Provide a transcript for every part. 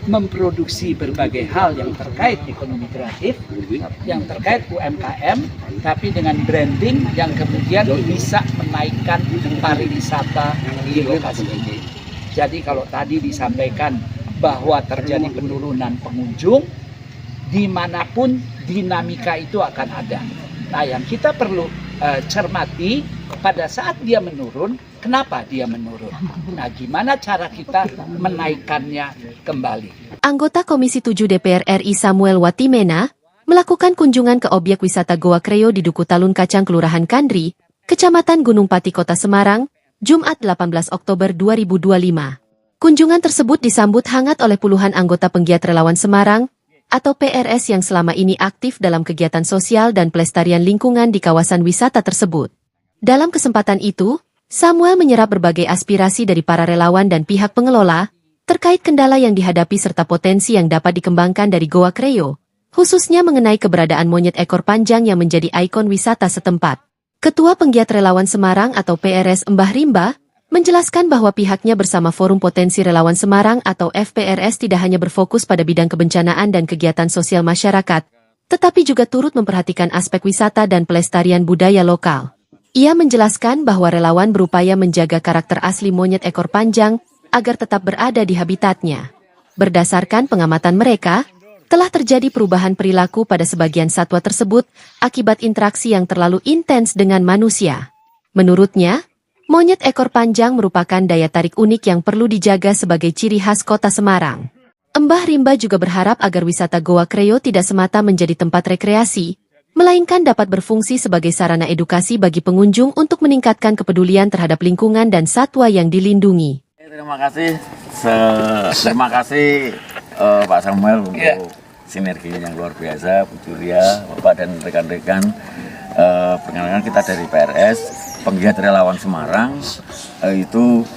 memproduksi berbagai hal yang terkait ekonomi kreatif, yang terkait UMKM, tapi dengan branding yang kemudian bisa menaikkan pariwisata di lokasi ini. Jadi kalau tadi disampaikan bahwa terjadi penurunan pengunjung, dimanapun dinamika itu akan ada. Nah, yang kita perlu cermati pada saat dia menurun, kenapa dia menurun? Nah, gimana cara kita menaikkannya kembali? Anggota Komisi 7 DPR RI Samuel Watimena melakukan kunjungan ke objek wisata Goa Kreo di Duku Talun Kacang, Kelurahan Kandri, Kecamatan Gunung Pati, Kota Semarang, Jumat 18 Oktober 2025. Kunjungan tersebut disambut hangat oleh puluhan anggota penggiat relawan Semarang atau PRS yang selama ini aktif dalam kegiatan sosial dan pelestarian lingkungan di kawasan wisata tersebut. Dalam kesempatan itu, Samuel menyerap berbagai aspirasi dari para relawan dan pihak pengelola terkait kendala yang dihadapi serta potensi yang dapat dikembangkan dari Goa Kreo, khususnya mengenai keberadaan monyet ekor panjang yang menjadi ikon wisata setempat. Ketua Penggiat Relawan Semarang atau PRS Mbah Rimba menjelaskan bahwa pihaknya bersama Forum Potensi Relawan Semarang atau FPRS tidak hanya berfokus pada bidang kebencanaan dan kegiatan sosial masyarakat, tetapi juga turut memperhatikan aspek wisata dan pelestarian budaya lokal. Ia menjelaskan bahwa relawan berupaya menjaga karakter asli monyet ekor panjang agar tetap berada di habitatnya. Berdasarkan pengamatan mereka, telah terjadi perubahan perilaku pada sebagian satwa tersebut akibat interaksi yang terlalu intens dengan manusia. Menurutnya, monyet ekor panjang merupakan daya tarik unik yang perlu dijaga sebagai ciri khas Kota Semarang. Mbah Rimba juga berharap agar wisata Goa Kreo tidak semata menjadi tempat rekreasi, melainkan dapat berfungsi sebagai sarana edukasi bagi pengunjung untuk meningkatkan kepedulian terhadap lingkungan dan satwa yang dilindungi. Terima kasih Pak Samuel untuk sinerginya yang luar biasa, Bu Julia, Bapak dan rekan-rekan. Perkenalkan, kita dari PRS, Penggiat Relawan Semarang, itu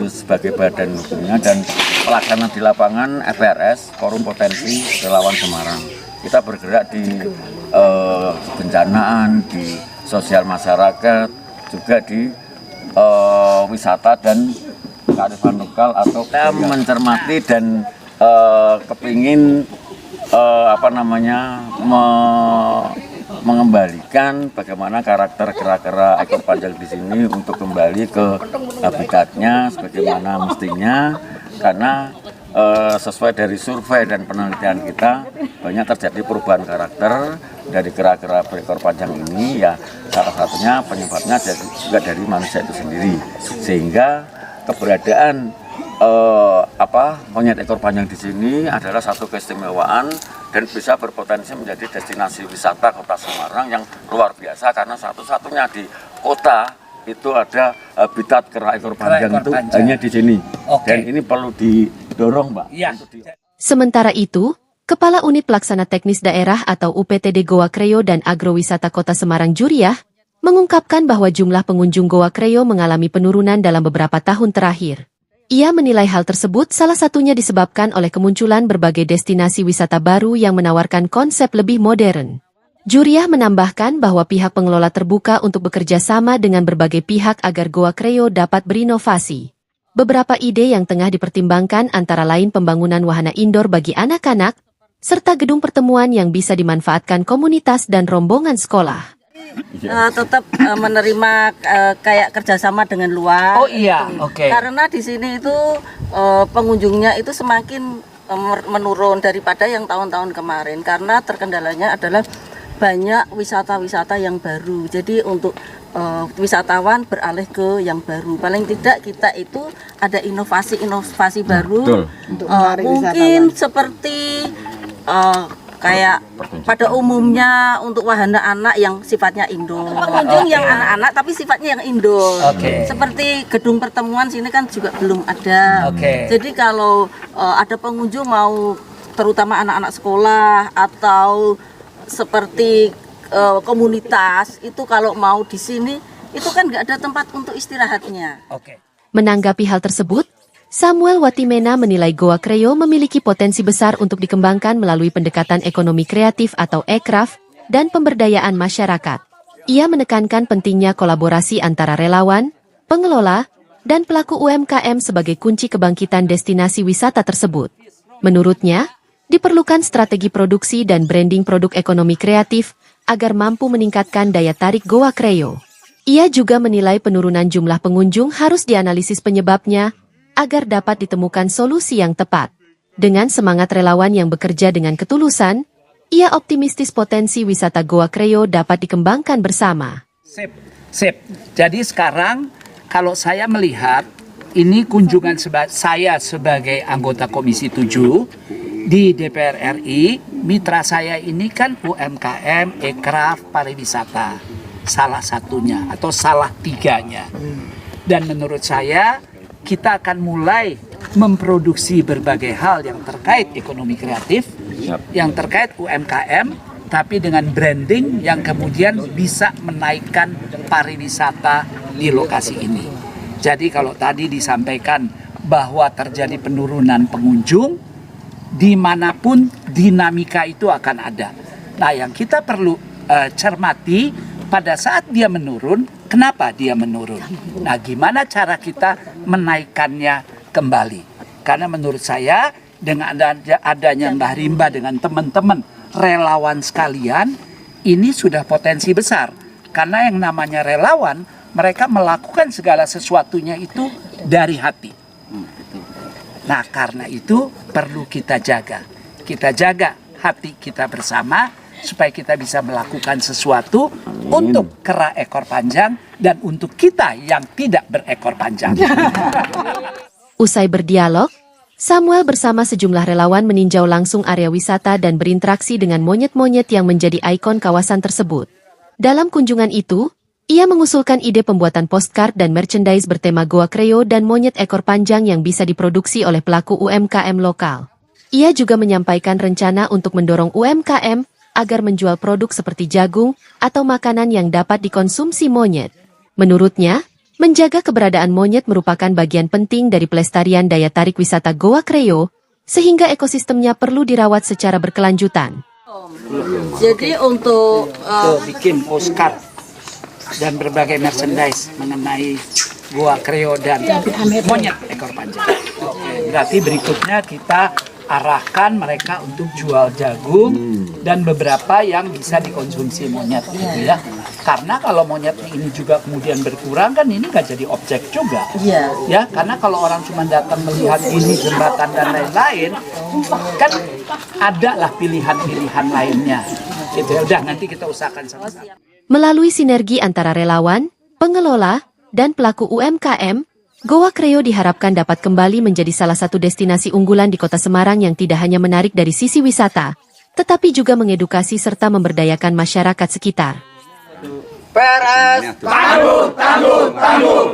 sebagai badan hukumnya dan pelaksana di lapangan FPRS, Forum Potensi Relawan Semarang. Kita bergerak di bencanaan, di sosial masyarakat, juga di wisata dan kearifan lokal, atau kita mencermati dan kepingin mengembalikan bagaimana karakter kera-kera ekor panjang di sini untuk kembali ke habitatnya sebagaimana mestinya, karena sesuai dari survei dan penelitian kita banyak terjadi perubahan karakter dari kera-kera berekor panjang ini. Ya, salah satunya penyebabnya juga dari manusia itu sendiri, sehingga keberadaan monyet ekor panjang di sini adalah satu keistimewaan dan bisa berpotensi menjadi destinasi wisata Kota Semarang yang luar biasa, karena satu-satunya di kota itu ada habitat kera ekor panjang itu hanya di sini. Dan ini perlu didorong, Mbak. Ya. Sementara itu, Kepala Unit Pelaksana Teknis Daerah atau UPTD Goa Kreo dan Agrowisata Kota Semarang Juriah mengungkapkan bahwa jumlah pengunjung Goa Kreo mengalami penurunan dalam beberapa tahun terakhir. Ia menilai hal tersebut salah satunya disebabkan oleh kemunculan berbagai destinasi wisata baru yang menawarkan konsep lebih modern. Juriah menambahkan bahwa pihak pengelola terbuka untuk bekerja sama dengan berbagai pihak agar Goa Kreo dapat berinovasi. Beberapa ide yang tengah dipertimbangkan antara lain pembangunan wahana indoor bagi anak-anak, serta gedung pertemuan yang bisa dimanfaatkan komunitas dan rombongan sekolah. Tetap menerima kayak kerjasama dengan luar. Oh iya, oke. Karena di sini itu pengunjungnya itu semakin menurun daripada yang tahun-tahun kemarin, karena terkendalanya adalah banyak wisata-wisata yang baru. Jadi untuk wisatawan beralih ke yang baru. Paling tidak kita itu ada inovasi-inovasi baru. Mungkin seperti kayak pada umumnya untuk wahana anak yang sifatnya indoor, pengunjung yang anak-anak tapi sifatnya yang indoor. Seperti gedung pertemuan sini kan juga belum ada. Jadi kalau ada pengunjung mau, terutama anak-anak sekolah atau seperti komunitas, itu kalau mau di sini itu kan nggak ada tempat untuk istirahatnya. Menanggapi hal tersebut, Samuel Watimena menilai Goa Kreo memiliki potensi besar untuk dikembangkan melalui pendekatan ekonomi kreatif atau ekraf dan pemberdayaan masyarakat. Ia menekankan pentingnya kolaborasi antara relawan, pengelola, dan pelaku UMKM sebagai kunci kebangkitan destinasi wisata tersebut. Menurutnya, diperlukan strategi produksi dan branding produk ekonomi kreatif agar mampu meningkatkan daya tarik Goa Creo. Ia juga menilai penurunan jumlah pengunjung harus dianalisis penyebabnya agar dapat ditemukan solusi yang tepat. Dengan semangat relawan yang bekerja dengan ketulusan, ia optimistis potensi wisata Goa Creo dapat dikembangkan bersama. Sip. Jadi sekarang kalau saya melihat ini kunjungan saya sebagai anggota Komisi 7 di DPR RI, mitra saya ini kan UMKM, ekraf, pariwisata. Salah satunya atau salah tiganya. Dan menurut saya kita akan mulai memproduksi berbagai hal yang terkait ekonomi kreatif, yang terkait UMKM, tapi dengan branding yang kemudian bisa menaikkan pariwisata di lokasi ini. Jadi kalau tadi disampaikan bahwa terjadi penurunan pengunjung, dimanapun dinamika itu akan ada. Nah, yang kita perlu cermati pada saat dia menurun, kenapa dia menurun? Nah, gimana cara kita menaikkannya kembali? Karena menurut saya dengan adanya Mbah Rimba dengan teman-teman relawan sekalian, ini sudah potensi besar. Karena yang namanya relawan, mereka melakukan segala sesuatunya itu dari hati. Nah, karena itu perlu kita jaga. Kita jaga hati kita bersama supaya kita bisa melakukan sesuatu untuk kera ekor panjang dan untuk kita yang tidak berekor panjang. Usai berdialog, Samuel bersama sejumlah relawan meninjau langsung area wisata dan berinteraksi dengan monyet-monyet yang menjadi ikon kawasan tersebut. Dalam kunjungan itu, ia mengusulkan ide pembuatan postcard dan merchandise bertema Goa Creo dan monyet ekor panjang yang bisa diproduksi oleh pelaku UMKM lokal. Ia juga menyampaikan rencana untuk mendorong UMKM agar menjual produk seperti jagung atau makanan yang dapat dikonsumsi monyet. Menurutnya, menjaga keberadaan monyet merupakan bagian penting dari pelestarian daya tarik wisata Goa Creo, sehingga ekosistemnya perlu dirawat secara berkelanjutan. Jadi untuk Bikin postcard dan berbagai merchandise mengenai Goa Creo dan monyet ekor panjang. Berarti berikutnya kita arahkan mereka untuk jual jagung dan beberapa yang bisa dikonsumsi monyet, gitu ya. Karena kalau monyet ini juga kemudian berkurang kan ini nggak jadi objek juga, ya. Karena kalau orang cuma datang melihat ini jembatan dan lain-lain, kan ada lah pilihan-pilihan lainnya. Gitu ya. Udah nanti kita usahakan sama-sama. Melalui sinergi antara relawan, pengelola, dan pelaku UMKM, Goa Creo diharapkan dapat kembali menjadi salah satu destinasi unggulan di Kota Semarang yang tidak hanya menarik dari sisi wisata, tetapi juga mengedukasi serta memberdayakan masyarakat sekitar. PRS, tangguh,